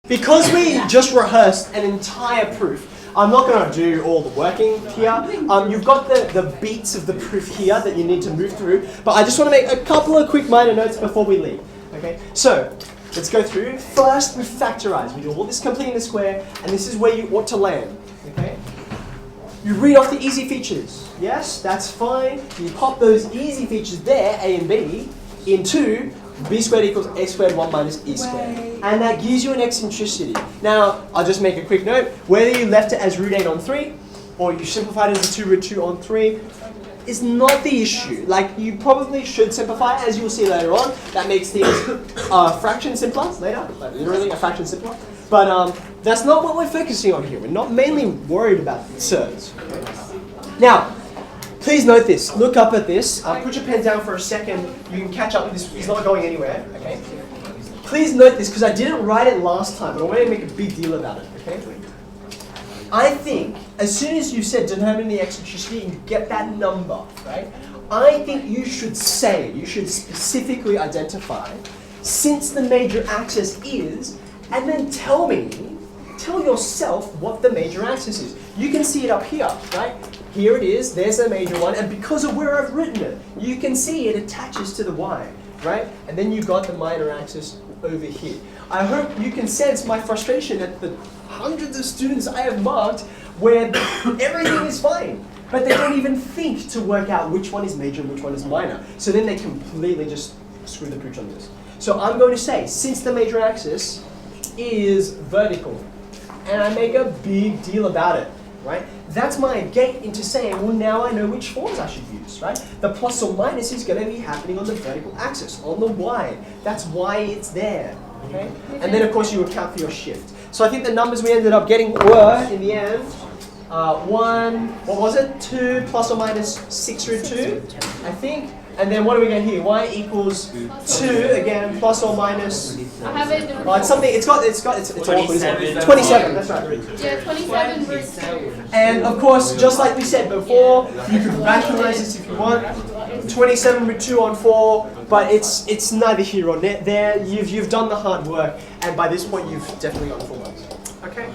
Because we just rehearsed an entire proof, I'm not going to do all the working here. You've got the beats of the proof here that you need to move through, but I just want to make a couple of quick minor notes before we leave. Okay, so let's go through. First, we factorize. We do all this completing the square, and this is where you ought to land. Okay, you read off the easy features. Yes, that's fine. You pop those easy features there, a and b, into b squared equals a squared 1 minus e squared. And that gives you an eccentricity. Now, I'll just make a quick note. Whether you left it as root 8 on 3, or you simplified it as a 2 root 2 on 3, is not the issue. Like, you probably should simplify, as you'll see later on. That makes things a fraction simpler later. Like, literally a fraction simpler. But that's not what we're focusing on here. We're not mainly worried about surds. Now, please note this. Look up at this. Put your pen down for a second. You can catch up with this. He's not going anywhere. Okay. Please note this because I didn't write it last time, but I want to make a big deal about it. Okay. I think as soon as you said determine the eccentricity and you get that number, right? I think you should specifically identify since the major axis is, and then tell yourself what the major axis is. You can see it up here, right? Here it is, there's the major one, and because of where I've written it, you can see it attaches to the y, right? And then you've got the minor axis over here. I hope you can sense my frustration at the hundreds of students I have marked where everything is fine, but they don't even think to work out which one is major and which one is minor. So then they completely just screw the pooch on this. So I'm going to say, since the major axis is vertical, and I make a big deal about it, right? That's my gate into saying, well, now I know which forms I should use, right? The plus or minus is going to be happening on the vertical axis, on the y. That's why it's there, okay? And then, of course, you account for your shift. So I think the numbers we ended up getting were, in the end, 1, what was it? 2 plus or minus 6 root 2, I think. And then what do we get here? Y equals 2, again, plus or minus. I have it. It's something, it's awkward, isn't it? 27, that's right. Yeah, 27 root 2. And of course, just like we said before, you can rationalize this if you want. 27 root 2 on 4, but it's neither here or there. You've done the hard work, and by this point, you've definitely got 4 marks. Okay?